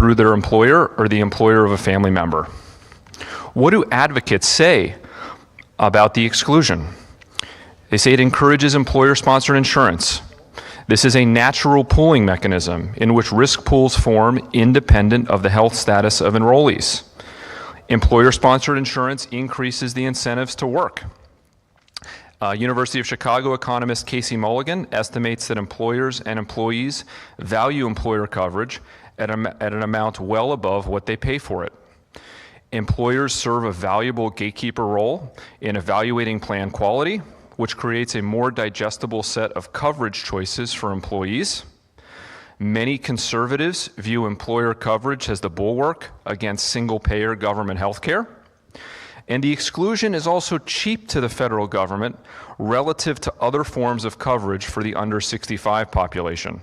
through their employer or the employer of a family member. What do advocates say about the exclusion? They say it encourages employer-sponsored insurance. This is a natural pooling mechanism in which risk pools form independent of the health status of enrollees. Employer-sponsored insurance increases the incentives to work. University of Chicago economist Casey Mulligan estimates that employers and employees value employer coverage at an amount well above what they pay for it. Employers serve a valuable gatekeeper role in evaluating plan quality, which creates a more digestible set of coverage choices for employees. Many conservatives view employer coverage as the bulwark against single-payer government health care. And the exclusion is also cheap to the federal government relative to other forms of coverage for the under 65 population.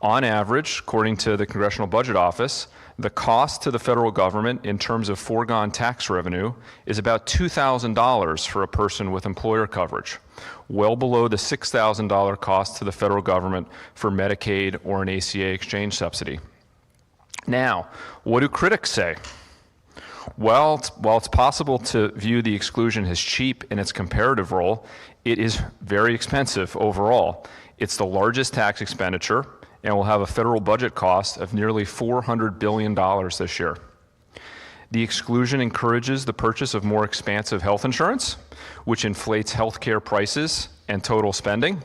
On average, according to the Congressional Budget Office, the cost to the federal government in terms of foregone tax revenue is about $2,000 for a person with employer coverage, well below the $6,000 cost to the federal government for Medicaid or an ACA exchange subsidy. Now, what do critics say? Well, while it's possible to view the exclusion as cheap in its comparative role, it is very expensive overall. It's the largest tax expenditure and will have a federal budget cost of nearly $400 billion this year. The exclusion encourages the purchase of more expansive health insurance, which inflates healthcare prices and total spending.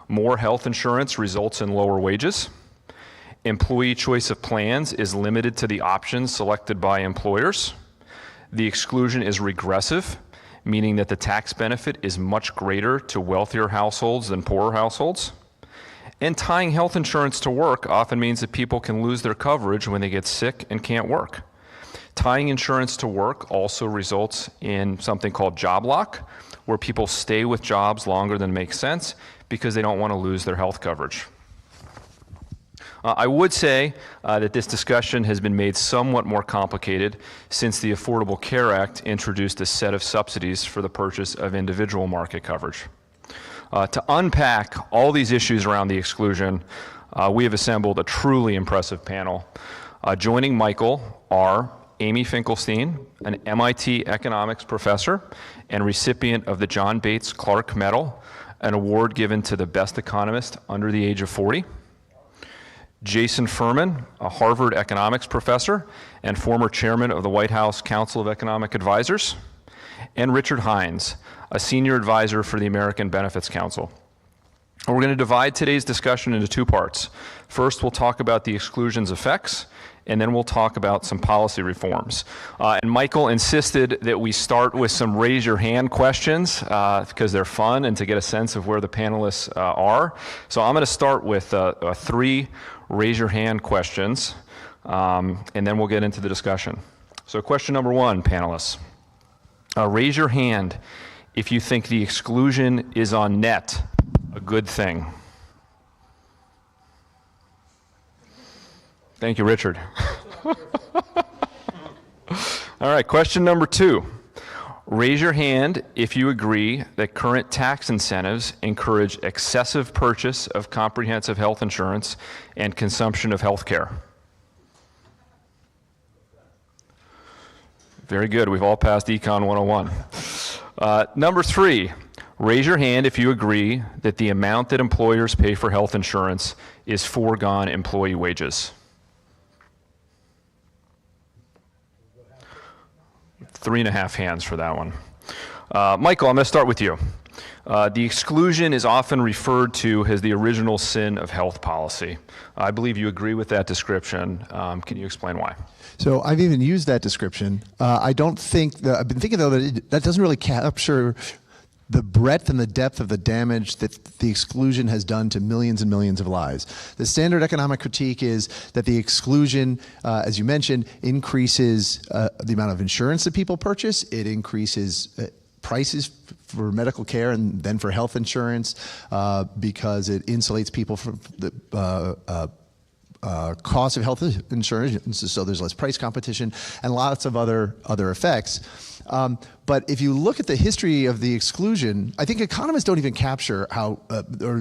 More health insurance results in lower wages. Employee choice of plans is limited to the options selected by employers. The exclusion is regressive, meaning that the tax benefit is much greater to wealthier households than poorer households. And tying health insurance to work often means that people can lose their coverage when they get sick and can't work. Tying insurance to work also results in something called job lock, where people stay with jobs longer than makes sense because they don't want to lose their health coverage. I would say that this discussion has been made somewhat more complicated since the Affordable Care Act introduced a set of subsidies for the purchase of individual market coverage. To unpack all these issues around the exclusion, we have assembled a truly impressive panel. Joining Michael are Amy Finkelstein, an MIT economics professor and recipient of the John Bates Clark Medal, an award given to the best economist under the age of 40. Jason Furman, a Harvard economics professor and former chairman of the White House Council of Economic Advisors, and Richard Hines, a senior advisor for the American Benefits Council. We're going to divide today's discussion into two parts. First, we'll talk about the exclusion's effects, and then we'll talk about some policy reforms. And Michael insisted that we start with some raise your hand questions because they're fun and to get a sense of where the panelists are. So I'm going to start with 3 raise your hand questions, and then we'll get into the discussion. So question number 1, panelists. Raise your hand if you think the exclusion is on net a good thing. Thank you, Richard. All right, question number 2. Raise your hand if you agree that current tax incentives encourage excessive purchase of comprehensive health insurance and consumption of health care. Very good, we've all passed Econ 101. Number 3, raise your hand if you agree that the amount that employers pay for health insurance is foregone employee wages. 3.5 hands for that one. Michael, I'm going to start with you. The exclusion is often referred to as the original sin of health policy. I believe you agree with that description. Can you explain why? So I've even used that description. I don't think that, I've been thinking though that that doesn't really capture the breadth and the depth of the damage that the exclusion has done to millions and millions of lives. The standard economic critique is that the exclusion, as you mentioned, increases the amount of insurance that people purchase. It increases prices for medical care and then for health insurance because it insulates people from the cost of health insurance, so there's less price competition and lots of other effects. But if you look at the history of the exclusion, I think economists don't even capture how,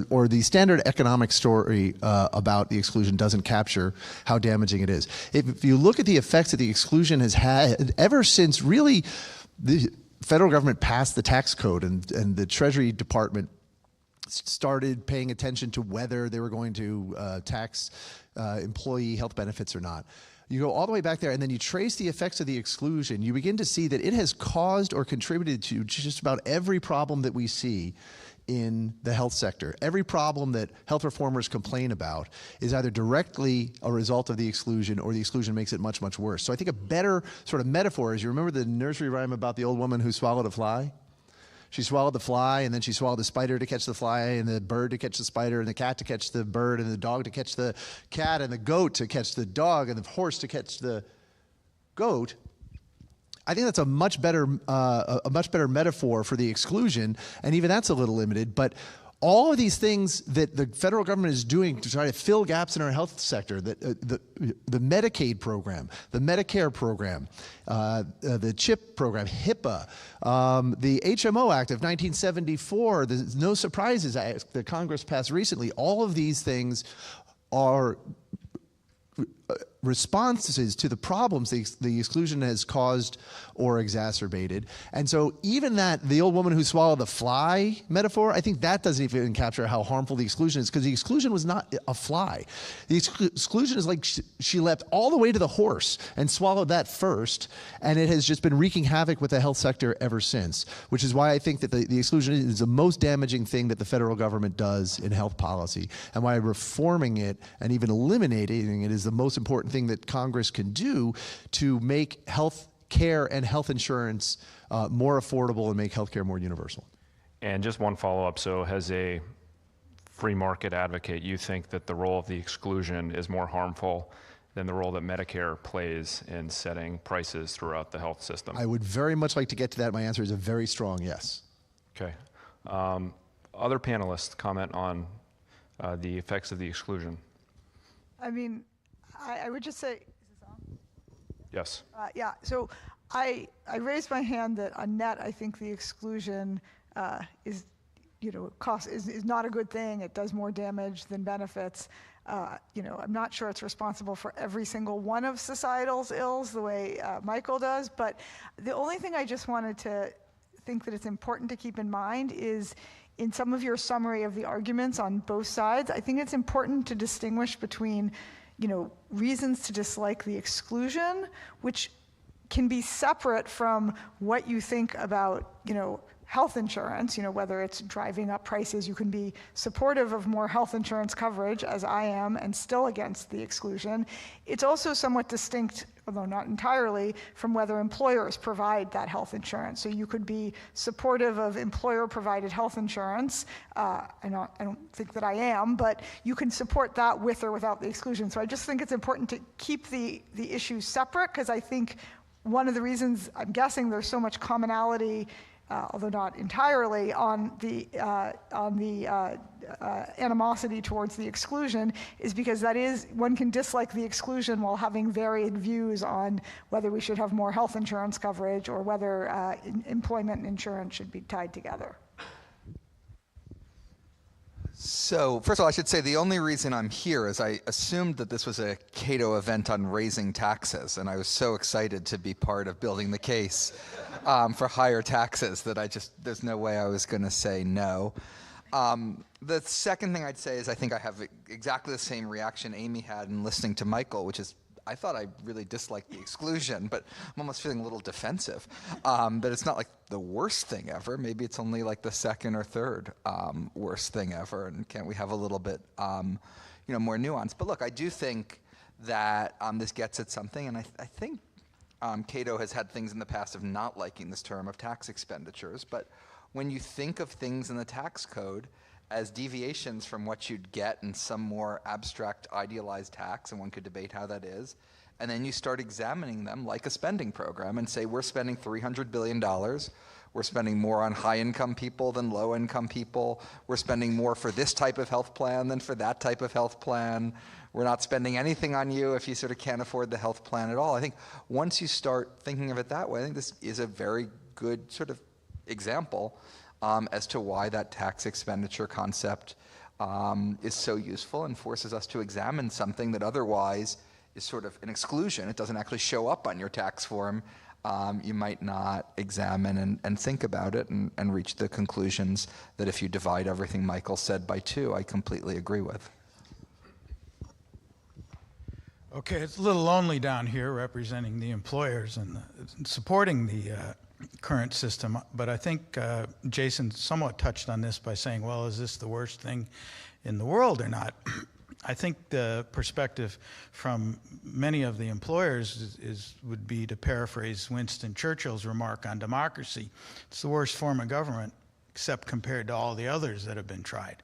or the standard economic story about the exclusion doesn't capture how damaging it is. If you look at the effects that the exclusion has had ever since really the federal government passed the tax code and the Treasury Department started paying attention to whether they were going to tax employee health benefits or not. You go all the way back there and then you trace the effects of the exclusion, you begin to see that it has caused or contributed to just about every problem that we see in the health sector. Every problem that health reformers complain about is either directly a result of the exclusion or the exclusion makes it much, much worse. So I think a better sort of metaphor is, you remember the nursery rhyme about the old woman who swallowed a fly? She swallowed the fly, and then she swallowed the spider to catch the fly, and the bird to catch the spider, and the cat to catch the bird, and the dog to catch the cat, and the goat to catch the dog, and the horse to catch the goat. I think that's a much better metaphor for the exclusion, and even that's a little limited. But all of these things that the federal government is doing to try to fill gaps in our health sector, the Medicaid program, the Medicare program, the CHIP program, HIPAA, the HMO Act of 1974, the No Surprises Act that Congress passed recently, all of these things are responses to the problems the exclusion has caused or exacerbated. And so even that, the old woman who swallowed the fly metaphor, I think that doesn't even capture how harmful the exclusion is, because the exclusion was not a fly. The exclusion is like she leapt all the way to the horse and swallowed that first, and it has just been wreaking havoc with the health sector ever since, which is why I think that the exclusion is the most damaging thing that the federal government does in health policy, and why reforming it and even eliminating it is the most important thing that Congress can do to make health care and health insurance more affordable and make health care more universal. And just one follow-up. So as a free market advocate, you think that the role of the exclusion is more harmful than the role that Medicare plays in setting prices throughout the health system? I would very much like to get to that. My answer is a very strong yes. Okay. Other panelists comment on the effects of the exclusion. I mean, I would just say, is this on? Yes. Yeah, so I raised my hand that on net, I think the exclusion is, is not a good thing. It does more damage than benefits. I'm not sure it's responsible for every single one of societal's ills the way Michael does, but the only thing I just wanted to think that it's important to keep in mind is, in some of your summary of the arguments on both sides, I think it's important to distinguish between reasons to dislike the exclusion, which can be separate from what you think about, health insurance, whether it's driving up prices. You can be supportive of more health insurance coverage, as I am, and still against the exclusion. It's also somewhat distinct, although not entirely, from whether employers provide that health insurance. So you could be supportive of employer-provided health insurance. I don't think that I am, but you can support that with or without the exclusion. So I just think it's important to keep the issues separate, because I think one of the reasons, I'm guessing, there's so much commonality, although not entirely, on the animosity towards the exclusion, is because one can dislike the exclusion while having varied views on whether we should have more health insurance coverage or whether employment and insurance should be tied together. So, first of all, I should say the only reason I'm here is I assumed that this was a Cato event on raising taxes, and I was so excited to be part of building the case for higher taxes that there's no way I was going to say no. The second thing I'd say is I think I have exactly the same reaction Amy had in listening to Michael, which is I thought I really disliked the exclusion, but I'm almost feeling a little defensive. That it's not like the worst thing ever. Maybe it's only like the second or third worst thing ever, and can't we have a little bit more nuance? But look, I do think that this gets at something, and I think Cato has had things in the past of not liking this term of tax expenditures, but when you think of things in the tax code as deviations from what you'd get in some more abstract, idealized tax, and one could debate how that is, and then you start examining them like a spending program and say, we're spending $300 billion, We're spending more on high-income people than low-income people. We're spending more for this type of health plan than for that type of health plan. We're not spending anything on you if you sort of can't afford the health plan at all. I think once you start thinking of it that way, I think this is a very good sort of example as to why that tax expenditure concept is so useful and forces us to examine something that otherwise is sort of an exclusion. It doesn't actually show up on your tax form. You might not examine and think about it and reach the conclusions that if you divide everything Michael said by 2, I completely agree with. Okay, it's a little lonely down here representing the employers and supporting the current system, but I think Jason somewhat touched on this by saying, well, is this the worst thing in the world or not? I think the perspective from many of the employers would be to paraphrase Winston Churchill's remark on democracy. It's the worst form of government, except compared to all the others that have been tried.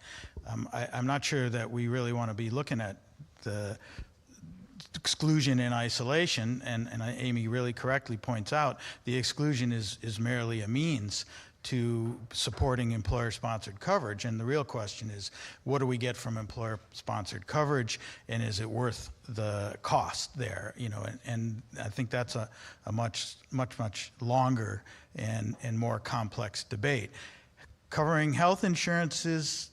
I'm not sure that we really want to be looking at the exclusion in isolation, and Amy really correctly points out, the exclusion is merely a means to supporting employer-sponsored coverage, and the real question is, what do we get from employer-sponsored coverage, and is it worth the cost there? You know, and I think that's a much longer and more complex debate. Covering health insurance is,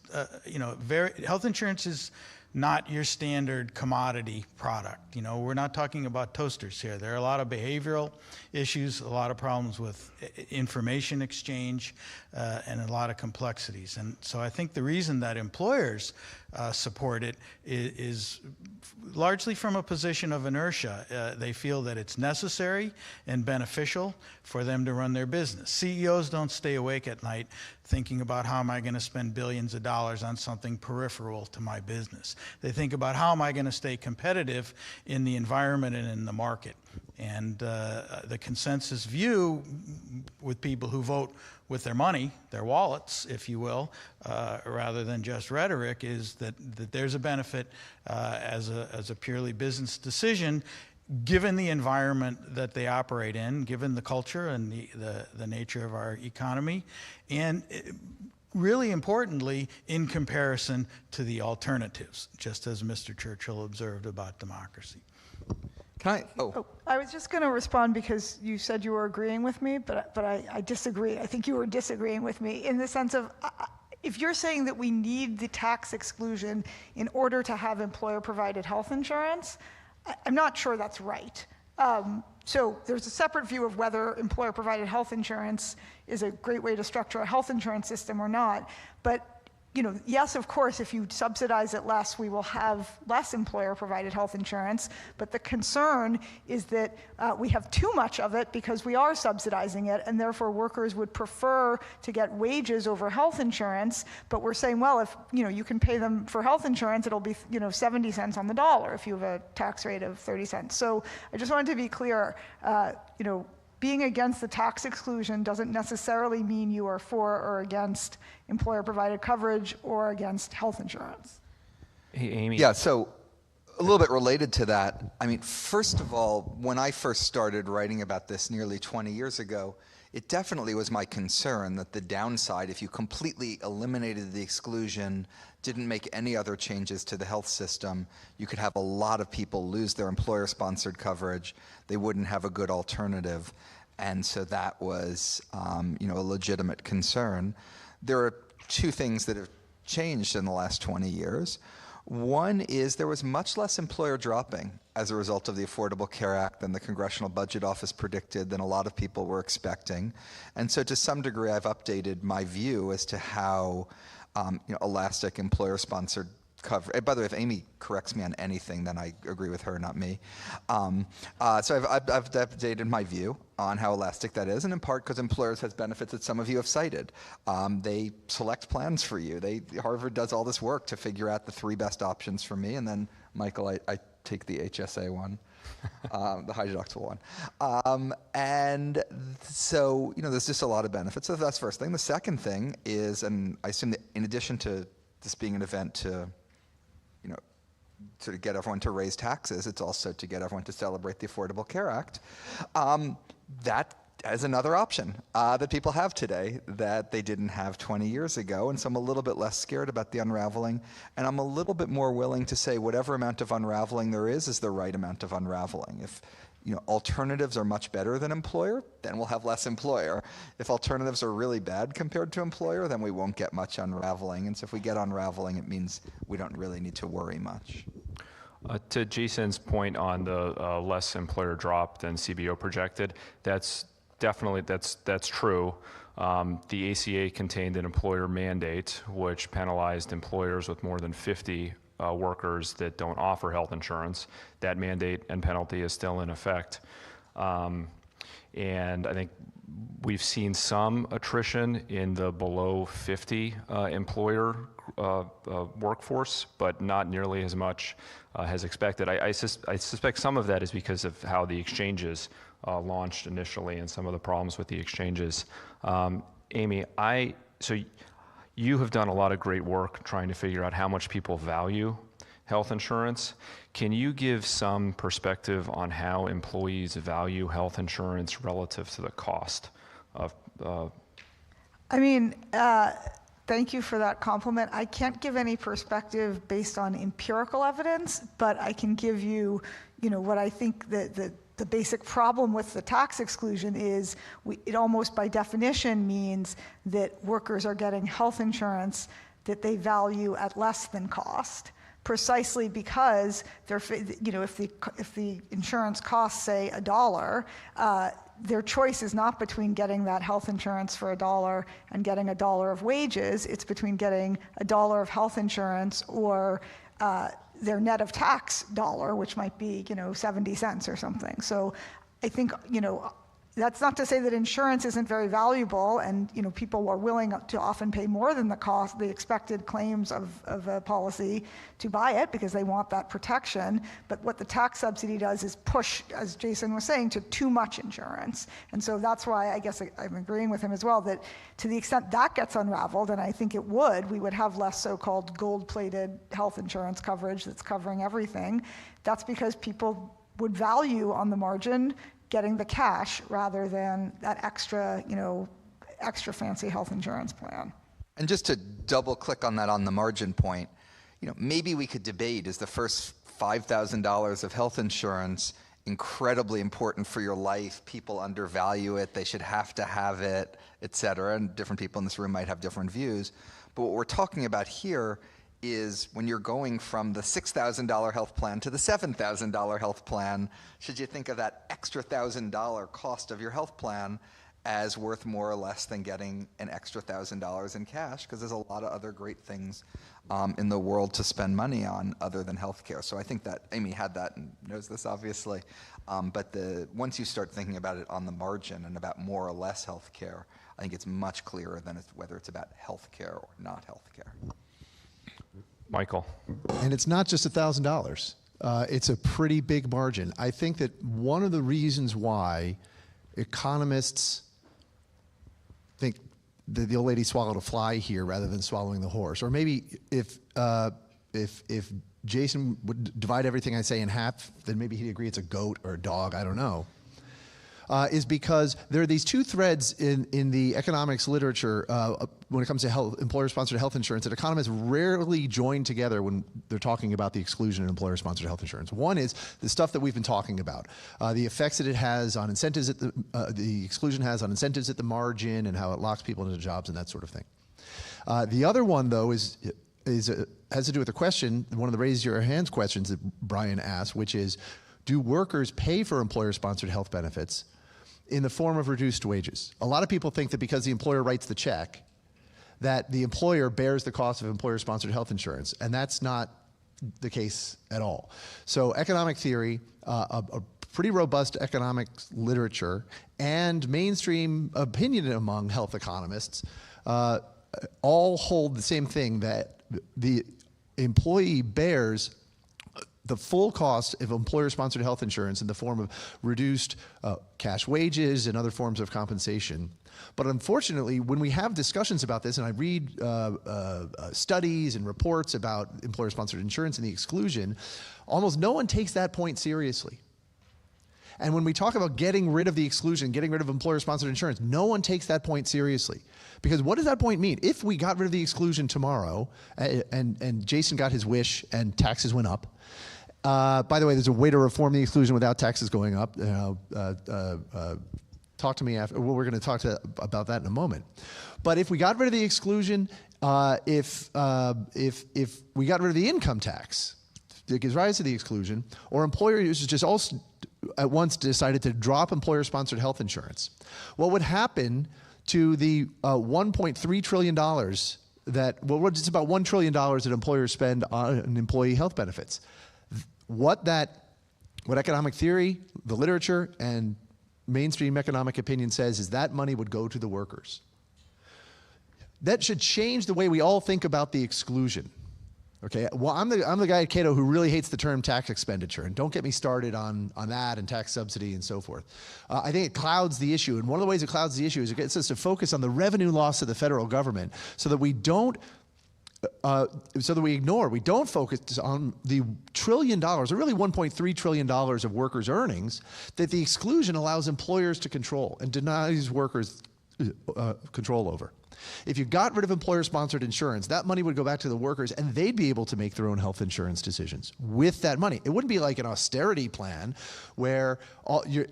health insurance is not your standard commodity product. You know, we're not talking about toasters here. There are a lot of behavioral issues, a lot of problems with information exchange, and a lot of complexities. And so I think the reason that employers support it is largely from a position of inertia. They feel that it's necessary and beneficial for them to run their business. CEOs don't stay awake at night thinking about how am I going to spend billions of dollars on something peripheral to my business. They think about how am I going to stay competitive in the environment and in the market. And the consensus view with people who vote with their money, their wallets, if you will, rather than just rhetoric, is that there's a benefit as a purely business decision, given the environment that they operate in, given the culture and the nature of our economy, and really importantly, in comparison to the alternatives, just as Mr. Churchill observed about democracy. Can I? Oh. I was just going to respond because you said you were agreeing with me, but I disagree. I think you were disagreeing with me in the sense of if you're saying that we need the tax exclusion in order to have employer-provided health insurance, I'm not sure that's right. So there's a separate view of whether employer-provided health insurance is a great way to structure a health insurance system or not. But yes, of course, if you subsidize it less, we will have less employer-provided health insurance. But the concern is that we have too much of it because we are subsidizing it, and therefore workers would prefer to get wages over health insurance. But we're saying, well, if you can pay them for health insurance, it'll be 70 cents on the dollar if you have a tax rate of 30 cents. So I just wanted to be clear. Being against the tax exclusion doesn't necessarily mean you are for or against employer-provided coverage or against health insurance. Hey, Amy. Yeah, so a little bit related to that. I mean, first of all, when I first started writing about this nearly 20 years ago, it definitely was my concern that the downside, if you completely eliminated the exclusion, didn't make any other changes to the health system, you could have a lot of people lose their employer-sponsored coverage. They wouldn't have a good alternative. And so that was, a legitimate concern. There are two things that have changed in the last 20 years. One is there was much less employer dropping as a result of the Affordable Care Act than the Congressional Budget Office predicted, than a lot of people were expecting. And so to some degree, I've updated my view as to how elastic employer-sponsored cover. By the way, if Amy corrects me on anything, then I agree with her, not me. So I've updated my view on how elastic that is, and in part because employers has benefits that some of you have cited. They select plans for you. Harvard does all this work to figure out the 3 best options for me, and then Michael, I take the HSA one. The high deductible one. And so, there's just a lot of benefits. So that's the first thing. The second thing is, and I assume that in addition to this being an event to, sort of get everyone to raise taxes, it's also to get everyone to celebrate the Affordable Care Act. That as another option that people have today that they didn't have 20 years ago. And so I'm a little bit less scared about the unraveling. And I'm a little bit more willing to say whatever amount of unraveling there is the right amount of unraveling. If alternatives are much better than employer, then we'll have less employer. If alternatives are really bad compared to employer, then we won't get much unraveling. And so if we get unraveling, it means we don't really need to worry much. To Jason's point on the less employer drop than CBO projected, that's definitely that's true. The ACA contained an employer mandate which penalized employers with more than 50 workers that don't offer health insurance. That mandate and penalty is still in effect. And I think we've seen some attrition in the below 50 employer workforce, but not nearly as much as expected. I suspect some of that is because of how the exchanges launched initially and some of the problems with the exchanges. Amy, so you have done a lot of great work trying to figure out how much people value health insurance. Can you give some perspective on how employees value health insurance relative to the cost of? Thank you for that compliment. I can't give any perspective based on empirical evidence, but I can give you, what I think the basic problem with the tax exclusion is it almost by definition means that workers are getting health insurance that they value at less than cost, precisely because if the insurance costs, say, $1, their choice is not between getting that health insurance for $1 and getting $1 of wages. It's between getting $1 of health insurance or their net of tax dollar, which might be 70 cents or something. So I think that's not to say that insurance isn't very valuable, and people are willing to often pay more than the expected claims of a policy to buy it because they want that protection. But what the tax subsidy does is push, as Jason was saying, to too much insurance. And so that's why I guess I'm agreeing with him as well, that to the extent that gets unraveled, and I think it would, we would have less so-called gold-plated health insurance coverage that's covering everything. That's because people would value on the margin getting the cash rather than that extra fancy health insurance plan. And just to double click on that on the margin point, maybe we could debate, is the first $5,000 of health insurance incredibly important for your life? People undervalue it, they should have to have it, et cetera. And different people in this room might have different views. But what we're talking about here is when you're going from the $6,000 health plan to the $7,000 health plan, should you think of that extra $1,000 cost of your health plan as worth more or less than getting an extra $1,000 in cash? Because there's a lot of other great things in the world to spend money on other than healthcare. So I think that Amy had that and knows this obviously. But once you start thinking about it on the margin and about more or less healthcare, I think it's much clearer than whether it's about healthcare or not healthcare. Michael. And it's not just $1,000. It's a pretty big margin. I think that one of the reasons why economists think that the old lady swallowed a fly here rather than swallowing the horse, or maybe if Jason would divide everything I say in half, then maybe he'd agree it's a goat or a dog, I don't know, is because there are these two threads in the economics literature when it comes to employer-sponsored health insurance that economists rarely join together when they're talking about the exclusion in employer-sponsored health insurance. One is the stuff that we've been talking about, the effects that it has on incentives, the exclusion has on incentives at the margin and how it locks people into jobs and that sort of thing. The other one, though, has to do with the question, one of the raise your hands questions that Brian asked, which is, do workers pay for employer-sponsored health benefits in the form of reduced wages? A lot of people think that because the employer writes the check, that the employer bears the cost of employer-sponsored health insurance, and that's not the case at all. So economic theory, a pretty robust economic literature, and mainstream opinion among health economists all hold the same thing, that the employee bears the full cost of employer-sponsored health insurance in the form of reduced cash wages and other forms of compensation. But unfortunately, when we have discussions about this, and I read studies and reports about employer-sponsored insurance and the exclusion, almost no one takes that point seriously. And when we talk about getting rid of the exclusion, getting rid of employer-sponsored insurance, no one takes that point seriously. Because what does that point mean? If we got rid of the exclusion tomorrow, and Jason got his wish and taxes went up, by the way, there's a way to reform the exclusion without taxes going up. Talk to me after. Well, we're going to talk about that in a moment. But if we got rid of the exclusion, if we got rid of the income tax that gives rise to the exclusion, or employers just also at once decided to drop employer-sponsored health insurance, what would happen to the $1.3 trillion it's about $1 trillion that employers spend on employee health benefits? What economic theory, the literature, and mainstream economic opinion says is that money would go to the workers. That should change the way we all think about the exclusion. Okay, well, I'm the guy at Cato who really hates the term tax expenditure, and don't get me started on that and tax subsidy and so forth. I think it clouds the issue, and one of the ways it clouds the issue is it gets us to focus on the revenue loss of the federal government so that we don't we don't focus on the $1 trillion, or really $1.3 trillion of workers' earnings that the exclusion allows employers to control and denies workers control over. If you got rid of employer-sponsored insurance, that money would go back to the workers, and they'd be able to make their own health insurance decisions with that money. It wouldn't be like an austerity plan where,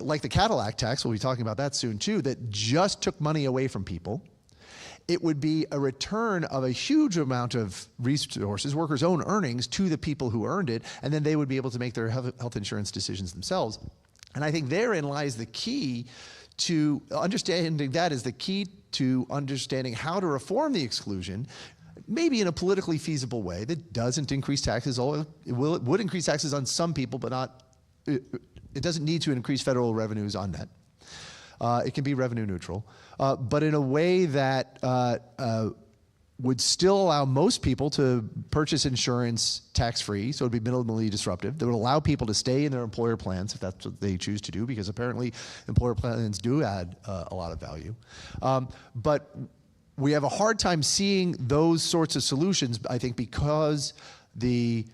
like the Cadillac tax, we'll be talking about that soon too, that just took money away from people. It would be a return of a huge amount of resources, workers' own earnings, to the people who earned it, and then they would be able to make their health insurance decisions themselves. And I think therein lies the key to understanding that is the key to understanding how to reform the exclusion, maybe in a politically feasible way that doesn't increase taxes. It would increase taxes on some people, but not. It doesn't need to increase federal revenues on net. It can be revenue neutral, but in a way that would still allow most people to purchase insurance tax-free, so it would be minimally disruptive. That would allow people to stay in their employer plans if that's what they choose to do, because apparently employer plans do add a lot of value. But we have a hard time seeing those sorts of solutions, I think, because the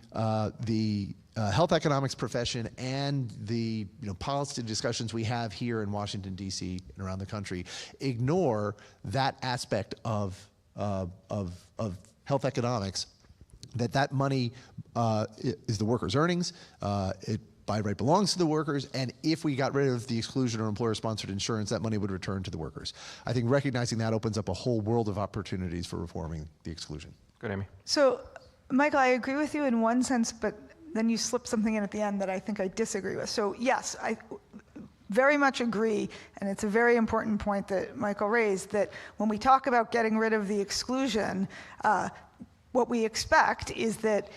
health economics profession and the policy discussions we have here in Washington, D.C. and around the country ignore that aspect of health economics, that money is the workers' earnings. It by right belongs to the workers, and if we got rid of the exclusion or employer-sponsored insurance, that money would return to the workers. I think recognizing that opens up a whole world of opportunities for reforming the exclusion. Good, Amy. So, Michael, I agree with you in one sense, but then you slipped something in at the end that I think I disagree with. So yes, I very much agree, and it's a very important point that Michael raised, that when we talk about getting rid of the exclusion, what we expect is that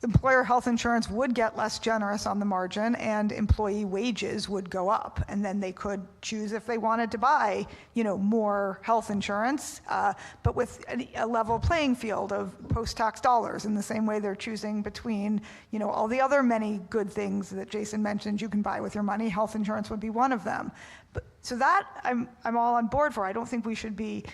employer health insurance would get less generous on the margin and employee wages would go up, and then they could choose if they wanted to buy more health insurance, but with a level playing field of post-tax dollars, in the same way they're choosing between all the other many good things that Jason mentioned you can buy with your money. Health insurance would be one of them. But so that I'm all on board for. I don't think we should be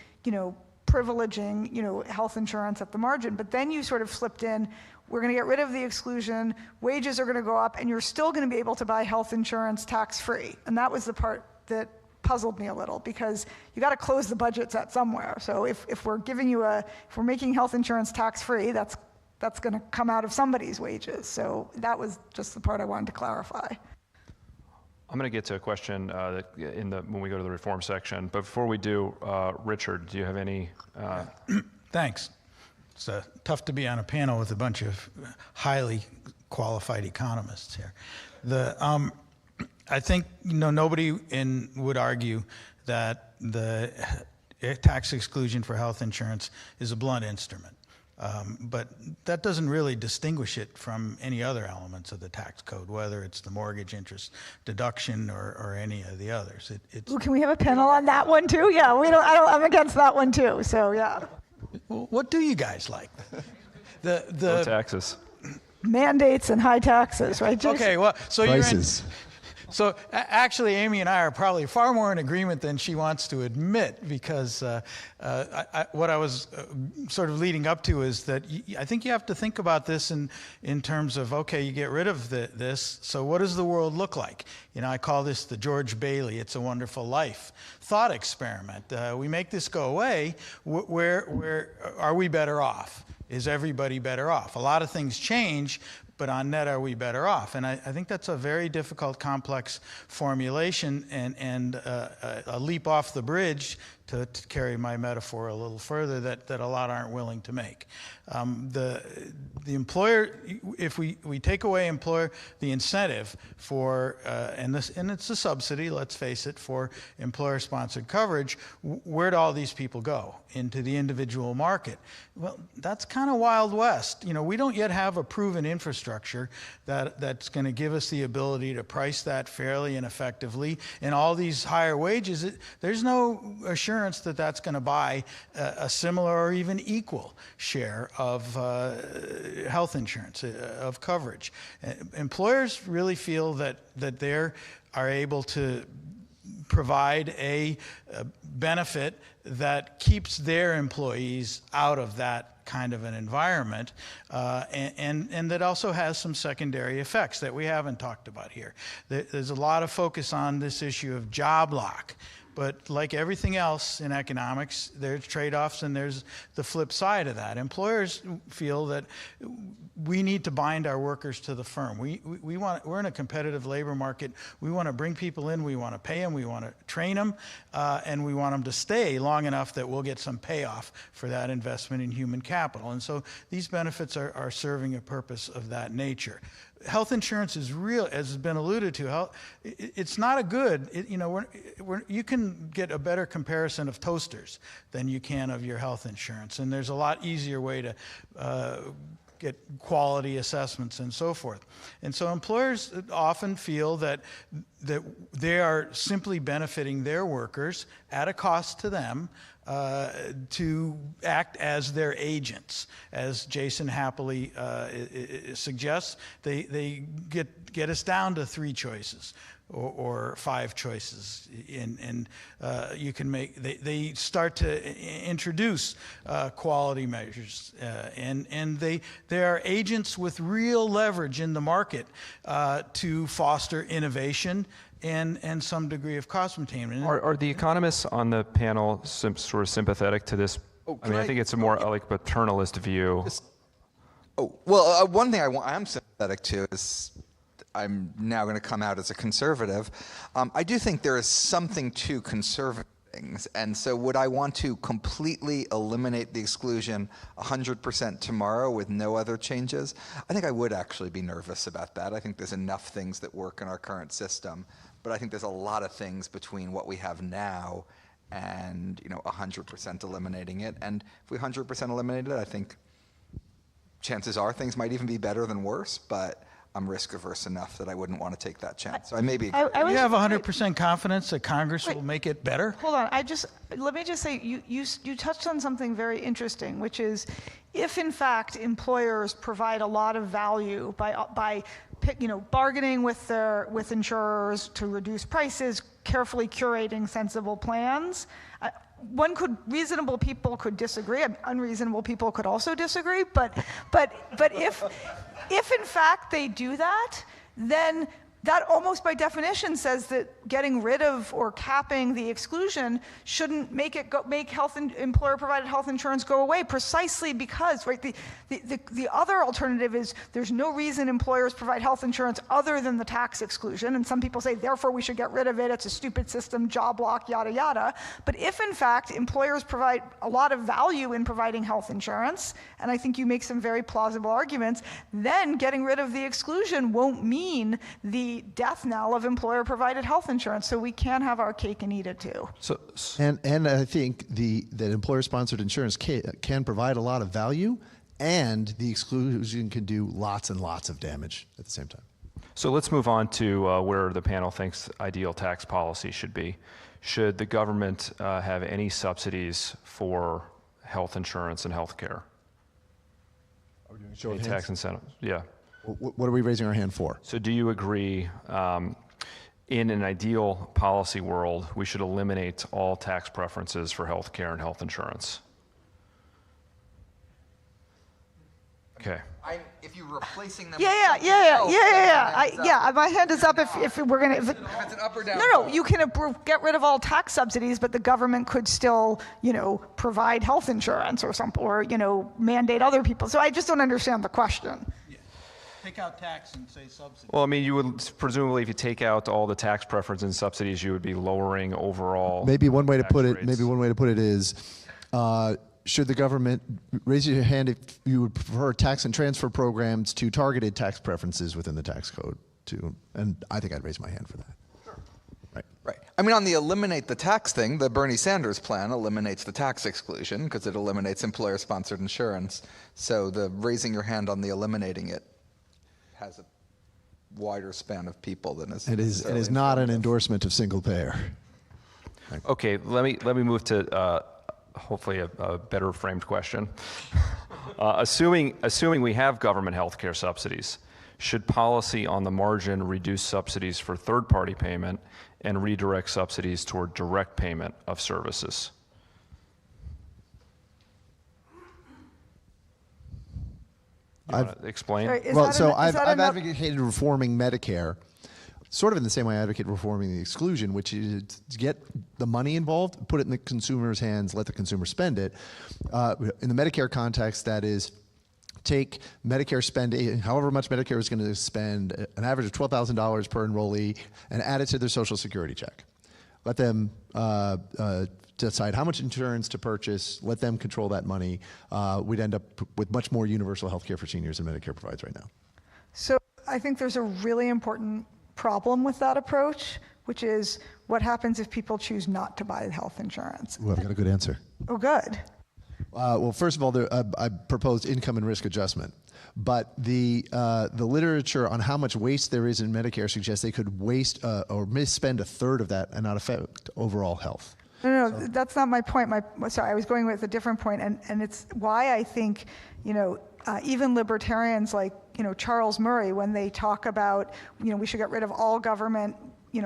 privileging health insurance at the margin. But then you sort of slipped in, we're going to get rid of the exclusion, wages are going to go up, and you're still going to be able to buy health insurance tax-free. And that was the part that puzzled me a little, because you got to close the budgets at somewhere. So if we're making health insurance tax-free, that's going to come out of somebody's wages. So that was just the part I wanted to clarify. I'm going to get to a question when we go to the reform section. But before we do, Richard, do you have any? Thanks. It's tough to be on a panel with a bunch of highly qualified economists here. I think nobody would argue that the tax exclusion for health insurance is a blunt instrument. But that doesn't really distinguish it from any other elements of the tax code, whether it's the mortgage interest deduction or any of the others. Ooh, can we have a panel on that one too? Yeah, I'm against that one too. So yeah. Well, what do you guys like? Low taxes. Mandates and high taxes, right, Jason? Okay, well, so prices. So actually, Amy and I are probably far more in agreement than she wants to admit, because what I was sort of leading up to is that I think you have to think about this in terms of, okay, you get rid of this, so what does the world look like? You know, I call this the George Bailey It's a Wonderful Life thought experiment. We make this go away, where are we better off? Is everybody better off? A lot of things change, but on net, are we better off? And I think that's a very difficult, complex formulation, and a leap off the bridge, to carry my metaphor a little further, that a lot aren't willing to make. The employer, if we take away the incentive for, and it's a subsidy, let's face it, for employer-sponsored coverage, where'd all these people go? Into the individual market. Well, that's kind of Wild West. You know, we don't yet have a proven infrastructure that's going to give us the ability to price that fairly and effectively. And all these higher wages, there's no assurance that that's going to buy a similar or even equal share of health insurance, of coverage. Employers really feel that they are able to provide a benefit that keeps their employees out of that kind of an environment, and that also has some secondary effects that we haven't talked about here. There's a lot of focus on this issue of job lock. But like everything else in economics, there's trade-offs and there's the flip side of that. Employers feel that we need to bind our workers to the firm. We're in a competitive labor market. We want to bring people in, we want to pay them, we want to train them, and we want them to stay long enough that we'll get some payoff for that investment in human capital. And so these benefits are serving a purpose of that nature. Health insurance is real, as has been alluded to. It's not a good. You can get a better comparison of toasters than you can of your health insurance, and there's a lot easier way to get quality assessments and so forth. And so employers often feel that they are simply benefiting their workers at a cost to them, to act as their agents. As Jason happily suggests, they get us down to 3 choices or 5 choices, and you can make. They start to introduce quality measures, and they are agents with real leverage in the market to foster innovation and some degree of cost containment. Are the economists on the panel sort of sympathetic to this? I think it's a more like paternalist view. One thing I am sympathetic to is, I'm now going to come out as a conservative. I do think there is something to conservative things, and so would I want to completely eliminate the exclusion 100% tomorrow with no other changes? I think I would actually be nervous about that. I think there's enough things that work in our current system, but I think there's a lot of things between what we have now and 100% eliminating it. And if we 100% eliminated it, I think chances are things might even be better than worse, but I'm risk averse enough that I wouldn't want to take that chance. So I maybe. You have 100% confidence that Congress will make it better? Hold on. Let me just say, you touched on something very interesting, which is, if in fact employers provide a lot of value by bargaining with insurers to reduce prices, carefully curating sensible plans. Reasonable people could disagree. Unreasonable people could also disagree. But if in fact they do that, then that almost by definition says that getting rid of or capping the exclusion shouldn't make employer-provided health insurance go away, precisely because, right, the other alternative is there's no reason employers provide health insurance other than the tax exclusion, and some people say therefore we should get rid of it, it's a stupid system, job lock, yada yada. But if in fact employers provide a lot of value in providing health insurance, and I think you make some very plausible arguments, then getting rid of the exclusion won't mean the death knell of employer-provided health insurance. So we can have our cake and eat it too. And I think that employer-sponsored insurance can provide a lot of value, and the exclusion can do lots and lots of damage at the same time. So let's move on to where the panel thinks ideal tax policy should be. Should the government have any subsidies for health insurance and health care? Are we doing a show of Any hands? tax incentives? Yeah. What are we raising our hand for? So do you agree in an ideal policy world, we should eliminate all tax preferences for health care and health insurance. Okay. If you're replacing them. Yeah. My hand is up if we're gonna. If it's an up or down. No. You can get rid of all tax subsidies, but the government could still, provide health insurance or something, or mandate other people. So I just don't understand the question. Take out tax and say subsidy. Well, I mean, you would presumably, if you take out all the tax preferences and subsidies, you would be lowering overall. Maybe one way to put it. rates. Maybe one way to put it is, should the government raise your hand if you would prefer tax and transfer programs to targeted tax preferences within the tax code? And I think I'd raise my hand for that. Sure. Right. Right. I mean, on the eliminate the tax thing, the Bernie Sanders plan eliminates the tax exclusion because it eliminates employer-sponsored insurance. So the raising your hand on the eliminating it has a wider span of people than is. It is not an endorsement of single payer. Okay, let me move to hopefully a better framed question. Assuming we have government health care subsidies, should policy on the margin reduce subsidies for third-party payment and redirect subsidies toward direct payment of services? You want to explain? Sorry, I've advocated reforming Medicare, sort of in the same way I advocate reforming the exclusion, which is to get the money involved, put it in the consumer's hands, let the consumer spend it. In the Medicare context, that is, take Medicare spend, however much Medicare is going to spend, an average of $12,000 per enrollee, and add it to their Social Security check. Let them decide how much insurance to purchase, let them control that money. We'd end up with much more universal health care for seniors than Medicare provides right now. So I think there's a really important problem with that approach, which is what happens if people choose not to buy health insurance? Well, I've got a good answer. Oh, good. Well, first of all, I proposed income and risk adjustment, but the literature on how much waste there is in Medicare suggests they could waste or misspend a third of that and not affect overall health. No, that's not my point. Sorry, I was going with a different point, and it's why I think, even libertarians like, Charles Murray, when they talk about, we should get rid of all government,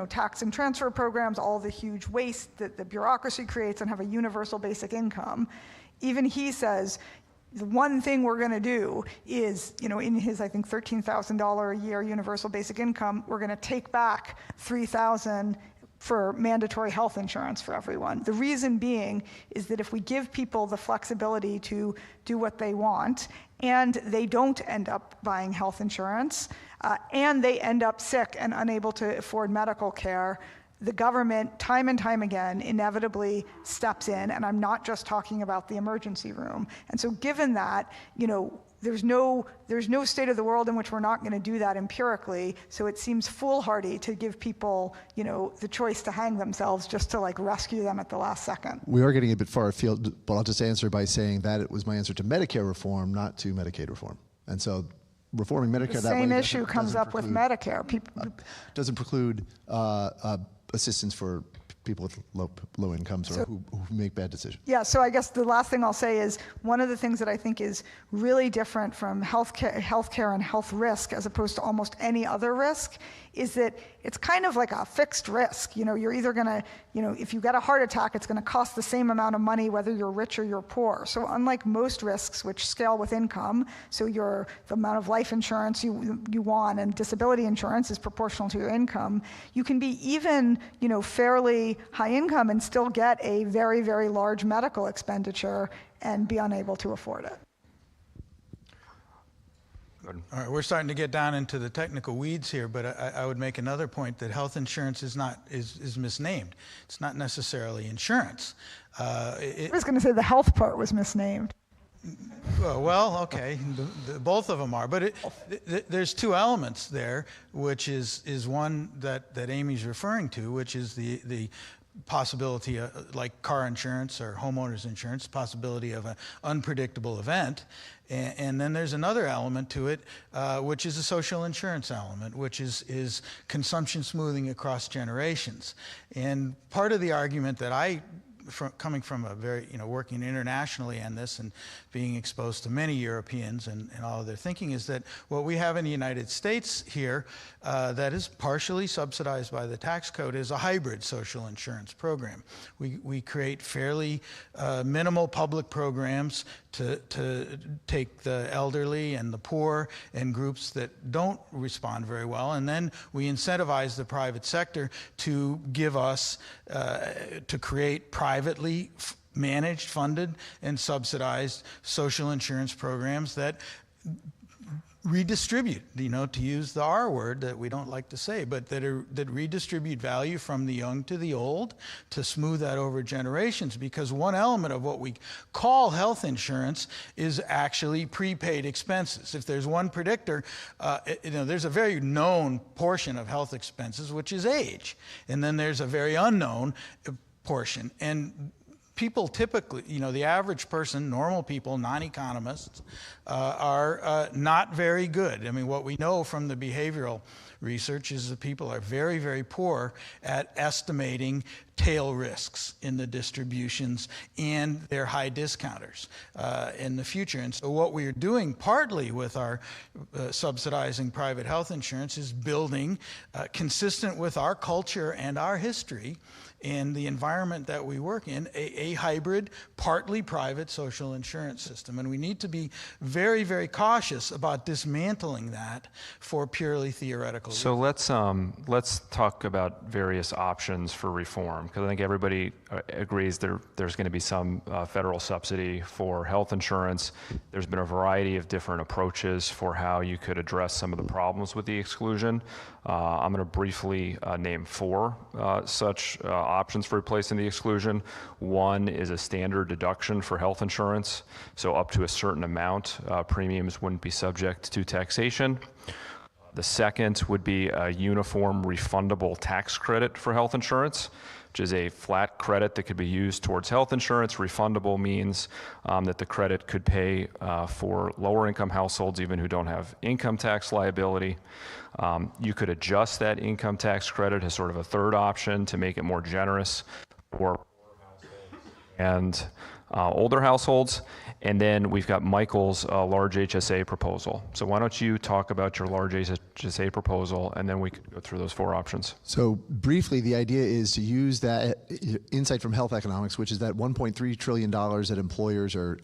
tax and transfer programs, all the huge waste that the bureaucracy creates, and have a universal basic income. Even he says, the one thing we're going to do is, in his, I think, $13,000 a year universal basic income, we're going to take back $3,000 for mandatory health insurance for everyone. The reason being is that if we give people the flexibility to do what they want, and they don't end up buying health insurance, and they end up sick and unable to afford medical care, the government, time and time again, inevitably steps in, and I'm not just talking about the emergency room. And so given that, there's no state of the world in which we're not going to do that empirically, so it seems foolhardy to give people, the choice to hang themselves just to rescue them at the last second. We are getting a bit far afield, but I'll just answer by saying that it was my answer to Medicare reform, not to Medicaid reform. And so reforming Medicare that way. The same issue comes up with Medicare. Doesn't preclude assistance for people with low incomes or who make bad decisions. Yeah, so I guess the last thing I'll say is one of the things that I think is really different from healthcare and health risk as opposed to almost any other risk is that it's kind of like a fixed risk. You're either going to, if you get a heart attack, it's going to cost the same amount of money whether you're rich or you're poor. So unlike most risks, which scale with income, so the amount of life insurance you want and disability insurance is proportional to your income, you can be even, fairly high income and still get a very, very large medical expenditure and be unable to afford it. All right, we're starting to get down into the technical weeds here, but I would make another point that health insurance is misnamed. It's not necessarily insurance. I was going to say the health part was misnamed. Well, okay, both of them are, but there's two elements there, which is one that Amy's referring to, which is the possibility, like car insurance or homeowners insurance, possibility of an unpredictable event. And then there's another element to it, which is a social insurance element, which is consumption smoothing across generations. And part of the argument that I coming from a very, working internationally on this and being exposed to many Europeans and all of their thinking, is that what we have in the United States here that is partially subsidized by the tax code is a hybrid social insurance program. We create fairly minimal public programs to take the elderly and the poor and groups that don't respond very well, and then we incentivize the private sector to give us, to create privately managed, funded, and subsidized social insurance programs that redistribute, to use the R word that we don't like to say, but that redistribute value from the young to the old to smooth that over generations. Because one element of what we call health insurance is actually prepaid expenses. If there's one predictor, there's a very known portion of health expenses, which is age. And then there's a very unknown portion. And people typically, the average person, normal people, non-economists, are not very good. I mean, what we know from the behavioral research is that people are very, very poor at estimating tail risks in the distributions, and they're high discounters in the future. And so what we are doing partly with our subsidizing private health insurance is building, consistent with our culture and our history, in the environment that we work in, a hybrid, partly private social insurance system. And we need to be very, very cautious about dismantling that for purely theoretical reasons. So let's talk about various options for reform, because I think everybody agrees there's going to be some federal subsidy for health insurance. There's been a variety of different approaches for how you could address some of the problems with the exclusion. I'm going to briefly name four such options for replacing the exclusion. One is a standard deduction for health insurance, so up to a certain amount, premiums wouldn't be subject to taxation. The second would be a uniform refundable tax credit for health insurance, which is a flat credit that could be used towards health insurance. Refundable means that the credit could pay for lower income households, even who don't have income tax liability. You could adjust that income tax credit as sort of a third option to make it more generous for and older households. And then we've got Michael's large HSA proposal. So why don't you talk about your large HSA proposal, and then we could go through those four options. So briefly, the idea is to use that insight from health economics, which is that $1.3 trillion that employers are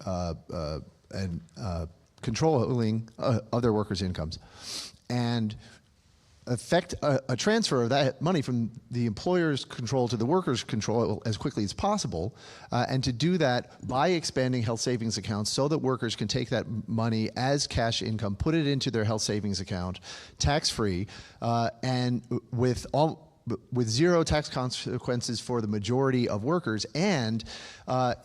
controlling of their workers' incomes, and effect a transfer of that money from the employer's control to the worker's control as quickly as possible, and to do that by expanding health savings accounts so that workers can take that money as cash income, put it into their health savings account, tax-free, and with zero tax consequences for the majority of workers, and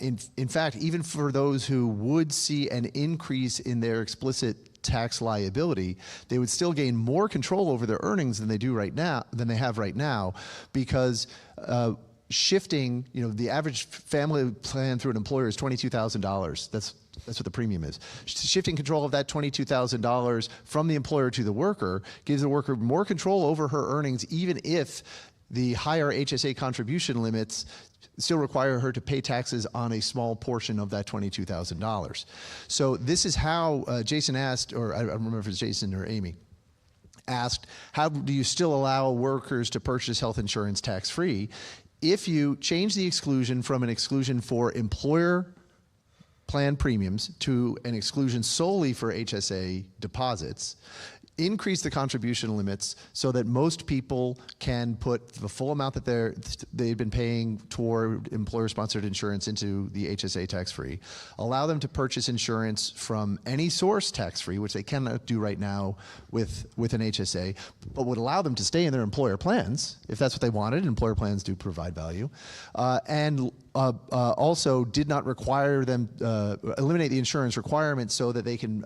in fact, even for those who would see an increase in their explicit tax liability, they would still gain more control over their earnings than they have right now, because shifting, the average family plan through an employer is $22,000. That's what the premium is. Shifting control of that $22,000 from the employer to the worker gives the worker more control over her earnings, even if the higher HSA contribution limits still require her to pay taxes on a small portion of that $22,000. So this is how Jason asked, or I don't remember if it's Jason or Amy, asked, how do you still allow workers to purchase health insurance tax-free? If you change the exclusion from an exclusion for employer plan premiums to an exclusion solely for HSA deposits, increase the contribution limits so that most people can put the full amount that they've been paying toward employer-sponsored insurance into the HSA tax-free, allow them to purchase insurance from any source tax-free, which they cannot do right now with an HSA, but would allow them to stay in their employer plans if that's what they wanted. Employer plans do provide value, and also did not require them, eliminate the insurance requirement so that they can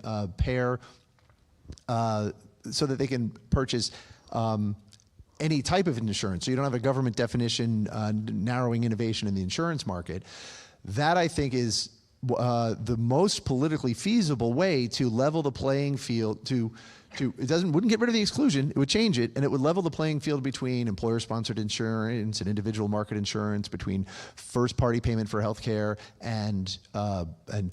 so that they can purchase any type of insurance. So you don't have a government definition narrowing innovation in the insurance market. That, I think, is the most politically feasible way to level the playing field. Wouldn't get rid of the exclusion. It would change it, and it would level the playing field between employer-sponsored insurance and individual market insurance, between first-party payment for healthcare and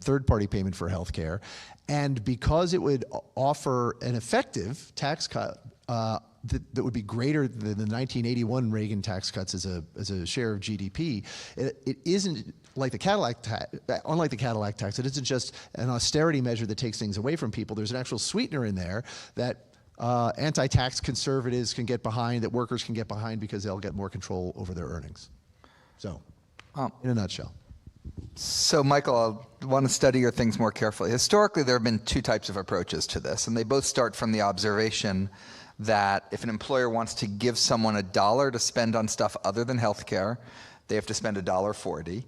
third-party payment for healthcare. And because it would offer an effective tax cut that would be greater than the 1981 Reagan tax cuts as a share of GDP, it isn't like the Cadillac tax. Unlike the Cadillac tax, it isn't just an austerity measure that takes things away from people. There's an actual sweetener in there that anti-tax conservatives can get behind, that workers can get behind, because they'll get more control over their earnings. So, in a nutshell. So, Michael, I want to study your things more carefully. Historically, there have been two types of approaches to this, and they both start from the observation that if an employer wants to give someone $1 to spend on stuff other than healthcare, they have to spend $1.40.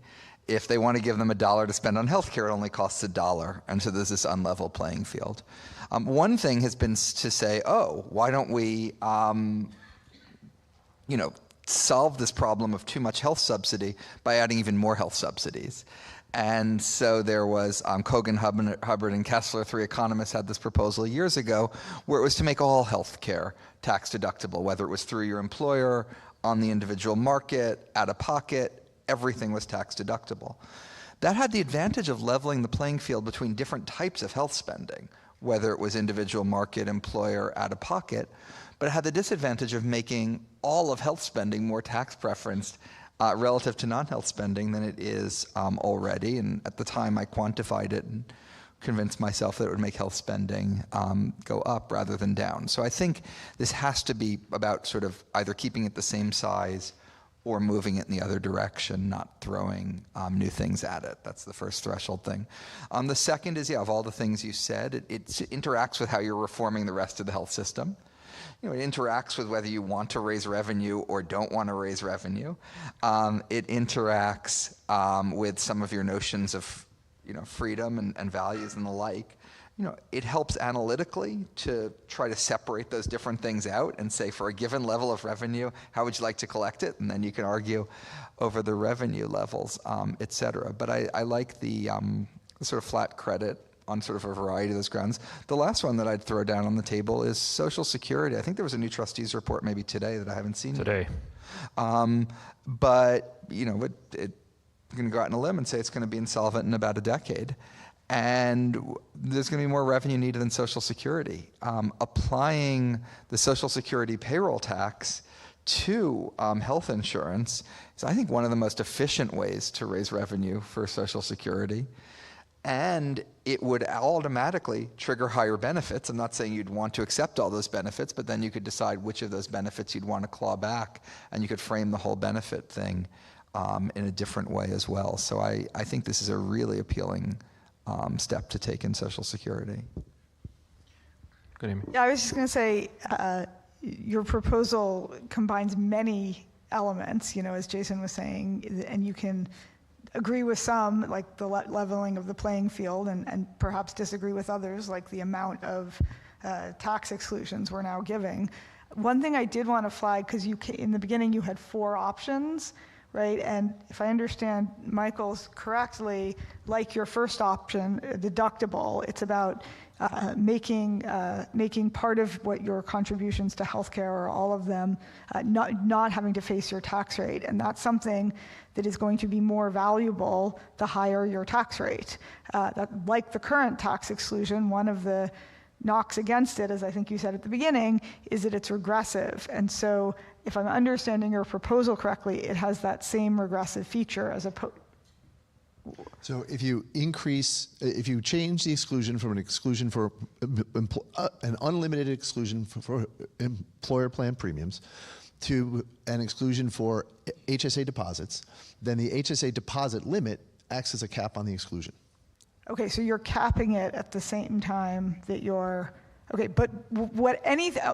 If they want to give them $1 to spend on healthcare, it only costs $1, and so there's this unlevel playing field. One thing has been to say, oh, why don't we, solve this problem of too much health subsidy by adding even more health subsidies. And so there was Kogan, Hubbard, and Kessler, three economists, had this proposal years ago where it was to make all health care tax deductible, whether it was through your employer, on the individual market, out of pocket, everything was tax deductible. That had the advantage of leveling the playing field between different types of health spending, whether it was individual market, employer, out of pocket, but it had the disadvantage of making all of health spending more tax preferenced relative to non-health spending than it is already. And at the time I quantified it and convinced myself that it would make health spending go up rather than down. So I think this has to be about sort of either keeping it the same size or moving it in the other direction, not throwing new things at it. That's the first threshold thing. The second is, of all the things you said, it interacts with how you're reforming the rest of the health system. It interacts with whether you want to raise revenue or don't want to raise revenue. It interacts with some of your notions of freedom and values and the like. It helps analytically to try to separate those different things out and say, for a given level of revenue, how would you like to collect it? And then you can argue over the revenue levels, et cetera. But I like the sort of flat credit on sort of a variety of those grounds. The last one that I'd throw down on the table is Social Security. I think there was a new trustees report maybe today that I haven't seen Today. But, I'm going to go out on a limb and say it's going to be insolvent in about a decade. And there's going to be more revenue needed than Social Security. Applying the Social Security payroll tax to health insurance is, I think, one of the most efficient ways to raise revenue for Social Security. And it would automatically trigger higher benefits. I'm not saying you'd want to accept all those benefits, but then you could decide which of those benefits you'd want to claw back, and you could frame the whole benefit thing in a different way as well. So I think this is a really appealing step to take in Social Security. Good, Amy. Yeah, I was just going to say, your proposal combines many elements, as Jason was saying, and you can agree with some, like the leveling of the playing field, and perhaps disagree with others, like the amount of tax exclusions we're now giving. One thing I did want to flag, because in the beginning you had 4 options, right? And if I understand Michael's correctly, like your first option, deductible, it's about making part of what your contributions to healthcare, or all of them, not having to face your tax rate. And that's something that is going to be more valuable the higher your tax rate. Like the current tax exclusion, one of the knocks against it, as I think you said at the beginning, is that it's regressive. And so if I'm understanding your proposal correctly, it has that same regressive feature as opposed. So if you change the exclusion from an exclusion for an unlimited exclusion for employer plan premiums to an exclusion for HSA deposits, then the HSA deposit limit acts as a cap on the exclusion. Okay, so you're capping it at the same time that you're, okay, but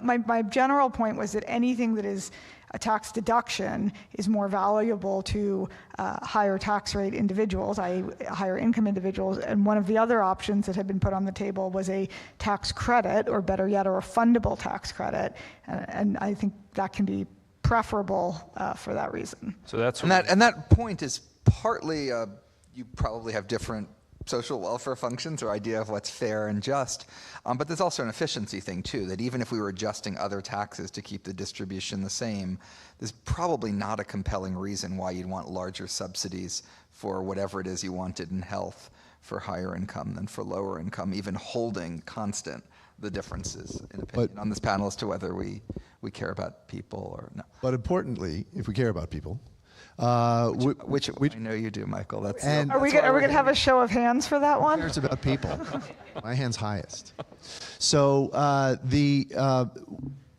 my general point was that anything that is a tax deduction is more valuable to higher tax rate individuals, i.e. higher income individuals, and one of the other options that had been put on the table was a tax credit, or better yet, or a fundable tax credit, and I think that can be preferable for that reason. So that's and that point is partly you probably have different social welfare functions or idea of what's fair and just. But there's also an efficiency thing too, that even if we were adjusting other taxes to keep the distribution the same, there's probably not a compelling reason why you'd want larger subsidies for whatever it is you wanted in health for higher income than for lower income, even holding constant the differences in opinion on this panel as to whether we care about people or not. But importantly, if we care about people, Which I know you do, Michael. That's And- Are we going to have a show of hands for that one? cares about people. My hand's highest. So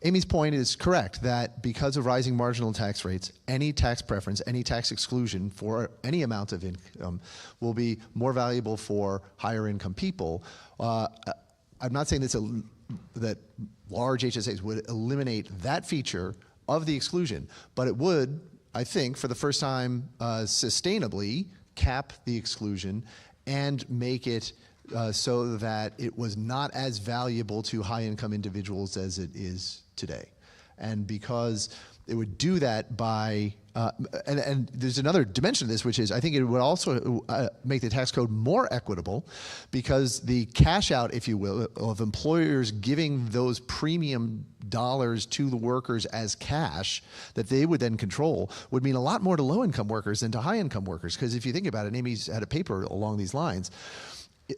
Amy's point is correct that because of rising marginal tax rates, any tax preference, any tax exclusion for any amount of income will be more valuable for higher income people. I'm not saying that large HSAs would eliminate that feature of the exclusion, but it would, I think, for the first time sustainably cap the exclusion and make it so that it was not as valuable to high-income individuals as it is today. And because it would do that by, and there's another dimension to this, which is I think it would also make the tax code more equitable, because the cash out, if you will, of employers giving those premium dollars to the workers as cash that they would then control would mean a lot more to low-income workers than to high-income workers. Because if you think about it, and Amy's had a paper along these lines,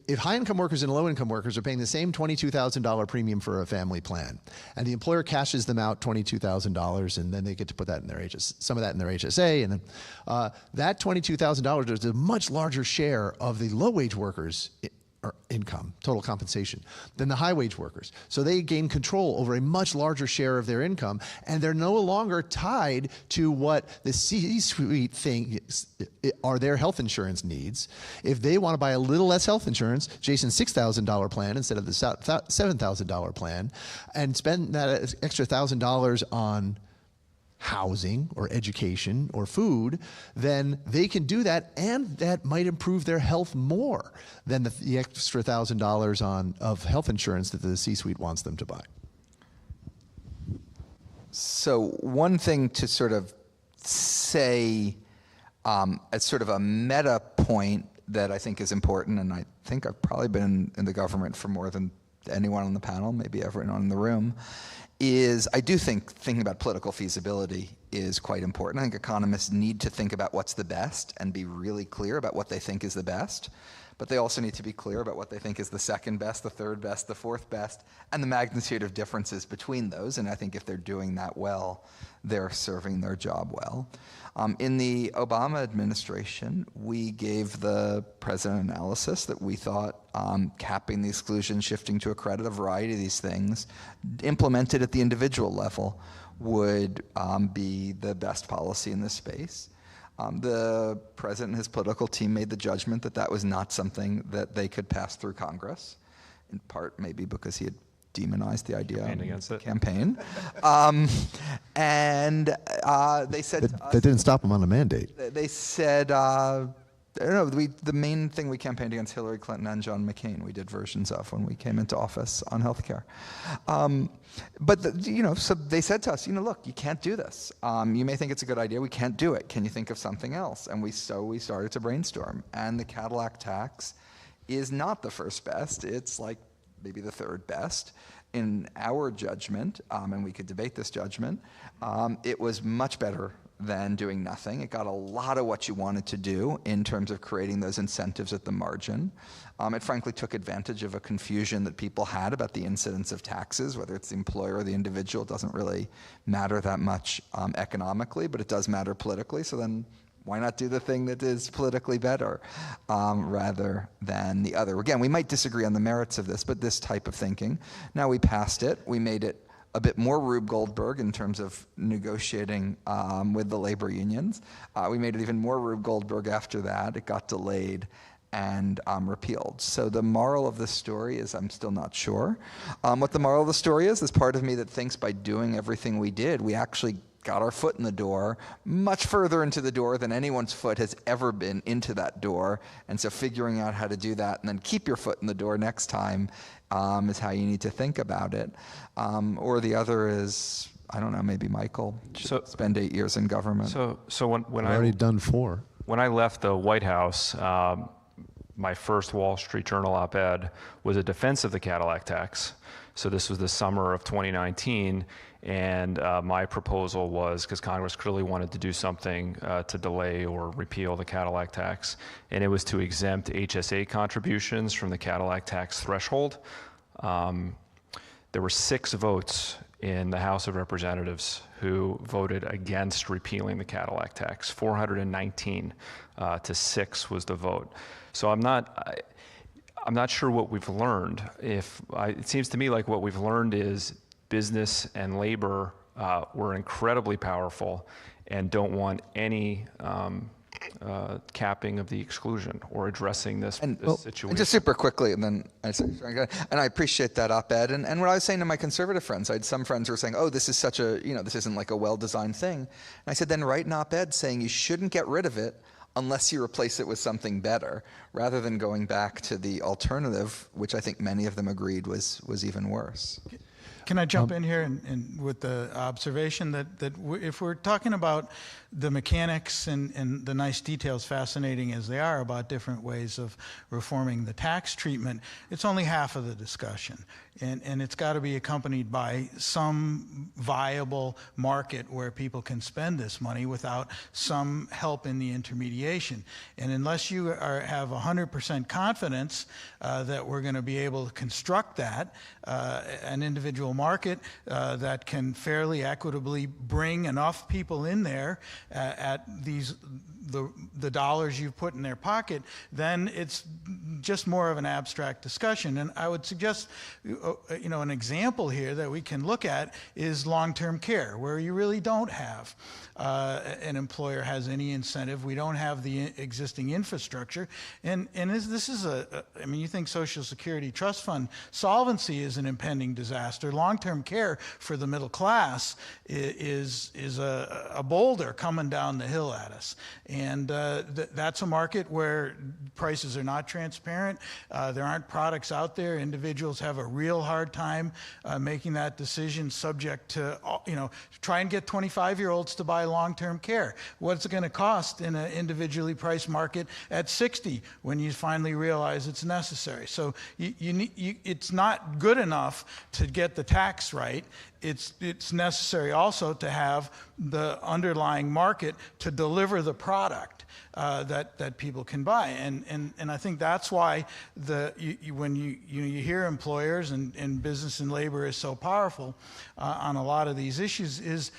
if high-income workers and low-income workers are paying the same $22,000 premium for a family plan, and the employer cashes them out $22,000, and then they get to put that in their some of that in their HSA, and then that $22,000 is a much larger share of the low-wage workers' income, total compensation, than the high-wage workers. So they gain control over a much larger share of their income, and they're no longer tied to what the C-suite thinks are their health insurance needs. If they want to buy a little less health insurance, Jason's $6,000 plan instead of the $7,000 plan, and spend that extra $1,000 on housing or education or food, then they can do that, and that might improve their health more than the extra $1,000 of health insurance that the C-suite wants them to buy. So one thing to sort of say as sort of a meta point that I think is important, and I think I've probably been in the government for more than anyone on the panel, maybe everyone in the room, is I do think thinking about political feasibility is quite important. I think economists need to think about what's the best and be really clear about what they think is the best. But they also need to be clear about what they think is the second best, the third best, the fourth best, and the magnitude of differences between those. And I think if they're doing that well, they're serving their job well. In the Obama administration, we gave the president analysis that we thought capping the exclusion, shifting to a credit, a variety of these things, implemented at the individual level, would be the best policy in this space. The president and his political team made the judgment that that was not something that they could pass through Congress, in part maybe because he had demonized the idea Campaigned against it. campaign. And they said to us, That didn't stop him on the mandate. they said, I don't know, the main thing we campaigned against Hillary Clinton and John McCain, we did versions of when we came into office on healthcare. But so they said to us, look, you can't do this. You may think it's a good idea, we can't do it. Can you think of something else? And we started to brainstorm. And the Cadillac tax is not the first best. It's like maybe the third best in our judgment, and we could debate this judgment. It was much better than doing nothing. It got a lot of what you wanted to do in terms of creating those incentives at the margin. It frankly took advantage of a confusion that people had about the incidence of taxes, whether it's the employer or the individual. It doesn't really matter that much economically, but it does matter politically. So then why not do the thing that is politically better rather than the other? Again, we might disagree on the merits of this, but this type of thinking. Now we passed it. We made it a bit more Rube Goldberg in terms of negotiating with the labor unions. We made it even more Rube Goldberg after that. It got delayed and repealed. So the moral of this story is I'm still not sure. What the moral of the story is, there's part of me that thinks by doing everything we did, we actually got our foot in the door, much further into the door than anyone's foot has ever been into that door. And so figuring out how to do that and then keep your foot in the door next time is how you need to think about it. Or the other is, I don't know, maybe Michael should spend 8 years in government. So when I've already done 4. When I left the White House, my first Wall Street Journal op-ed was a defense of the Cadillac tax. So this was the summer of 2019, and my proposal was, because Congress clearly wanted to do something to delay or repeal the Cadillac tax, and it was to exempt HSA contributions from the Cadillac tax threshold. There were 6 votes in the House of Representatives who voted against repealing the Cadillac tax. 419 to 6 was the vote. So I'm not sure what we've learned. It seems to me like what we've learned is business and labor were incredibly powerful and don't want any capping of the exclusion or addressing this situation. And just super quickly, and then I appreciate that op-ed. And what I was saying to my conservative friends, I had some friends who were saying, "Oh, this is such a, this isn't like a well-designed thing." And I said, then write an op-ed saying you shouldn't get rid of it unless you replace it with something better, rather than going back to the alternative, which I think many of them agreed was even worse. Can I jump in here and with the observation that if we're talking about the mechanics and the nice details, fascinating as they are, about different ways of reforming the tax treatment, it's only half of the discussion. And it's got to be accompanied by some viable market where people can spend this money without some help in the intermediation. And unless you have 100% confidence that we're going to be able to construct that, an individual market that can fairly equitably bring enough people in there at the dollars you've put in their pocket, then it's just more of an abstract discussion. And I would suggest, an example here that we can look at is long-term care, where you really don't have an employer has any incentive. We don't have the existing infrastructure. And this is you think Social Security Trust Fund solvency is an impending disaster. Long-term care for the middle class is a boulder coming down the hill at us. And that's a market where prices are not transparent. There aren't products out there. Individuals have a real hard time making that decision, subject to, try and get 25-year-olds to buy long-term care. What's it going to cost in an individually priced market at 60 when you finally realize it's necessary? So it's not good enough to get the tax right. It's necessary also to have the underlying market to deliver the product that people can buy, and I think that's why when you hear employers and business and labor is so powerful on a lot of these issues,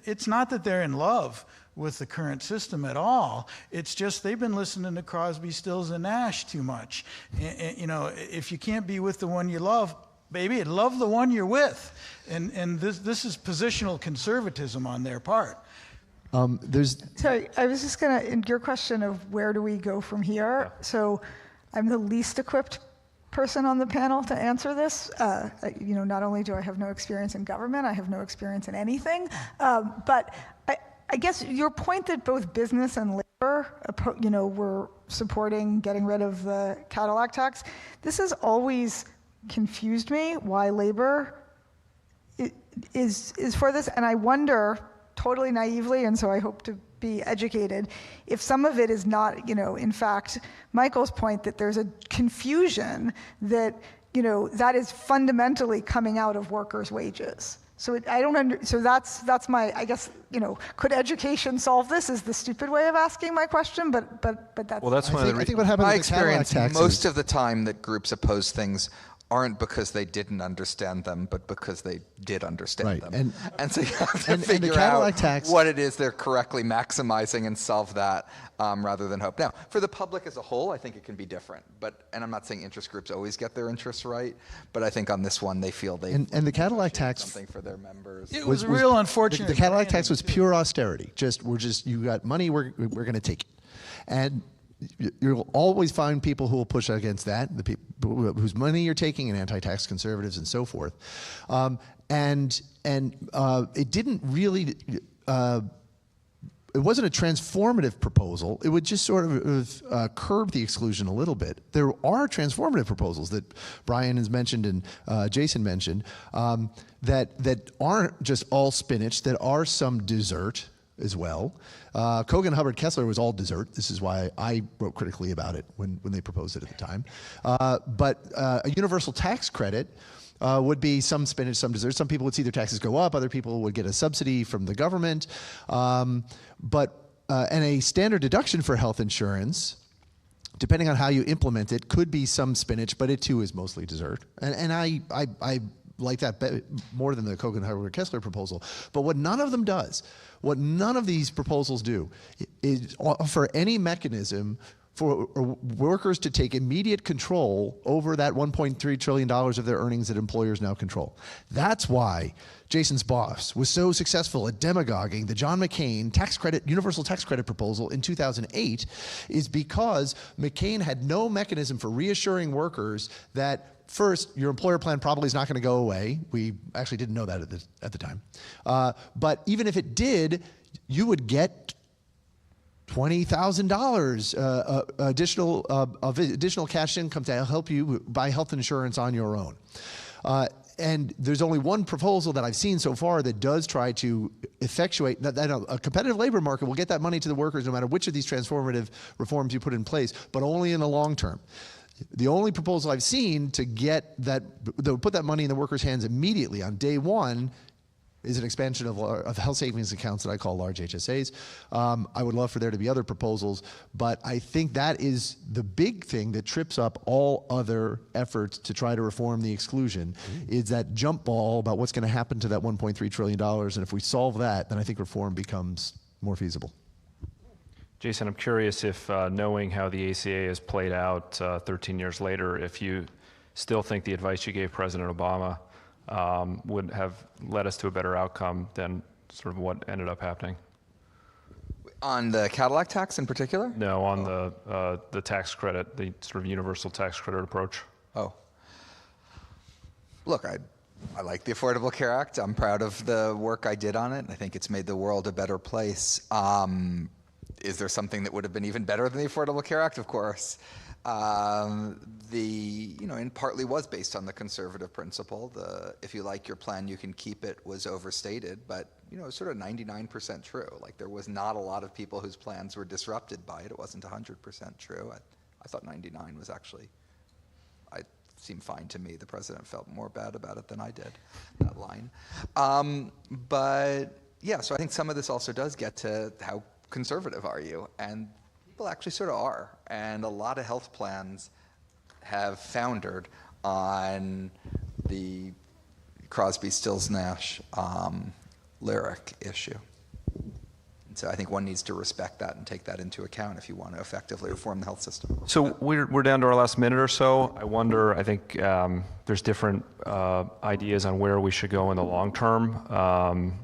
it's not that they're in love with the current system at all. It's just they've been listening to Crosby, Stills, and Nash too much. And, if you can't be with the one you love, baby, love the one you're with. And this is positional conservatism on their part. Sorry, I was just going to, in your question of where do we go from here, so I'm the least equipped person on the panel to answer this. Not only do I have no experience in government, I have no experience in anything, but I guess your point that both business and labor, were supporting getting rid of the Cadillac tax, this has always confused me why labor is for this, and I wonder, totally naively, and so I hope to be educated, if some of it is not, in fact, Michael's point that there's a confusion that, that is fundamentally coming out of workers' wages. So so that's my, I guess, could education solve this is the stupid way of asking my question, but that's... Well, that's one of the I think what happened My with the Cadillac experience, taxes, most of the time that groups oppose things aren't because they didn't understand them, but because they did understand them. And so you have to figure out what it is they're correctly maximizing and solve that rather than hope. Now, for the public as a whole, I think it can be different. And I'm not saying interest groups always get their interests right, but I think on this one they feel they and the Cadillac tax something for their members. It was real unfortunate. The Cadillac tax was pure austerity. You got money, we're going to take it, and you'll always find people who will push against that, the people whose money you're taking, and anti-tax conservatives and so forth. And it didn't really, it wasn't a transformative proposal. It would just sort of curb the exclusion a little bit. There are transformative proposals that Brian has mentioned and Jason mentioned that aren't just all spinach, that are some dessert. as well. Kogan, Hubbard, Kessler was all dessert. This is why I wrote critically about it when they proposed it at the time. But a universal tax credit would be some spinach, some dessert. Some people would see their taxes go up. Other people would get a subsidy from the government. And a standard deduction for health insurance, depending on how you implement it, could be some spinach, but it too is mostly dessert. And I like that more than the Kogan, Hubbard, Kessler proposal. But what none of them does, what none of these proposals do, is offer any mechanism for workers to take immediate control over that $1.3 trillion of their earnings that employers now control. That's why Jason's boss was so successful at demagoguing the John McCain universal tax credit proposal in 2008, is because McCain had no mechanism for reassuring workers that, first, your employer plan probably is not going to go away. We actually didn't know that at the time. But even if it did, you would get $20,000 additional cash income to help you buy health insurance on your own. And there's only one proposal that I've seen so far that does try to effectuate that a competitive labor market will get that money to the workers no matter which of these transformative reforms you put in place, but only in the long term. The only proposal I've seen to get that would put that money in the workers' hands immediately on day one is an expansion of health savings accounts that I call large HSAs. I would love for there to be other proposals, but I think that is the big thing that trips up all other efforts to try to reform the exclusion, is that jump ball about what's going to happen to that $1.3 trillion. And if we solve that, then I think reform becomes more feasible. Jason, I'm curious if, knowing how the ACA has played out 13 years later, if you still think the advice you gave President Obama would have led us to a better outcome than sort of what ended up happening? On the Cadillac tax in particular? No, on the tax credit, the sort of universal tax credit approach. Oh. Look, I like the Affordable Care Act. I'm proud of the work I did on it. I think it's made the world a better place. Is there something that would have been even better than the Affordable Care Act? Of course. And partly was based on the conservative principle. If you like your plan, you can keep it was overstated, but it was sort of 99% true. Like, there was not a lot of people whose plans were disrupted by it. It wasn't 100% true. I thought 99 was actually, seemed fine to me. The president felt more bad about it than I did, that line. But yeah, so I think some of this also does get to how conservative are you? And people actually sort of are. And a lot of health plans have foundered on the Crosby, Stills, Nash lyric issue. And so I think one needs to respect that and take that into account if you want to effectively reform the health system. So we're down to our last minute or so. I think there's different ideas on where we should go in the long term.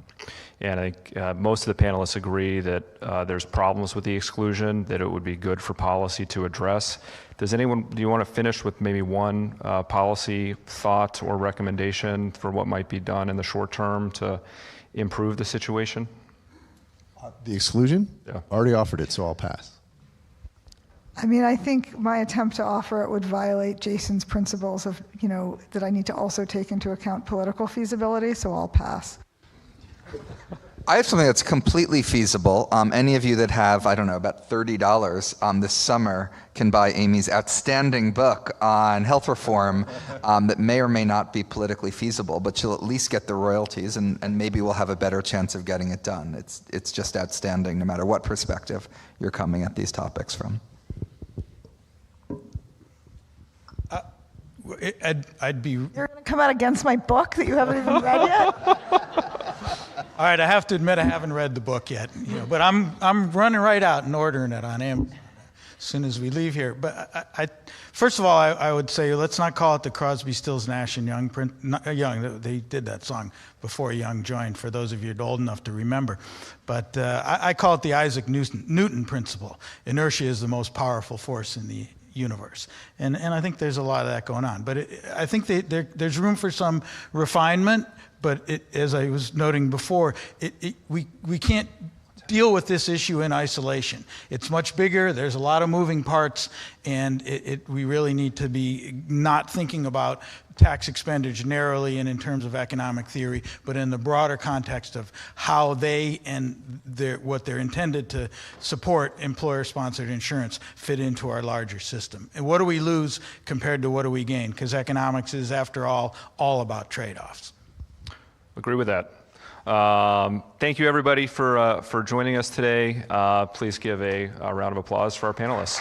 And I think most of the panelists agree that there's problems with the exclusion, that it would be good for policy to address. Do you want to finish with maybe one policy thought or recommendation for what might be done in the short term to improve the situation? The exclusion? Yeah. Already offered it, so I'll pass. I mean, I think my attempt to offer it would violate Jason's principles of, that I need to also take into account political feasibility, so I'll pass. I have something that's completely feasible. Any of you that have, I don't know, about $30 this summer can buy Amy's outstanding book on health reform that may or may not be politically feasible, but you'll at least get the royalties, and maybe we'll have a better chance of getting it done. It's just outstanding no matter what perspective you're coming at these topics from. I'd be... You're going to come out against my book that you haven't even read yet? All right, I have to admit I haven't read the book yet, but I'm running right out and ordering it on Amazon as soon as we leave here. But first of all, I would say let's not call it the Crosby, Stills, Nash and Young. They did that song before Young joined, for those of you old enough to remember. But I call it the Isaac Newton principle. Inertia is the most powerful force in the universe. And I think there's a lot of that going on. But I think there's room for some refinement. But as I was noting before, we can't deal with this issue in isolation. It's much bigger, there's a lot of moving parts, and we really need to be not thinking about tax expenditure narrowly and in terms of economic theory, but in the broader context of how they and what they're intended to support, employer-sponsored insurance, fit into our larger system. And what do we lose compared to what do we gain? Because economics is, after all about trade-offs. Agree with that. Thank you, everybody, for joining us today. Please give a round of applause for our panelists.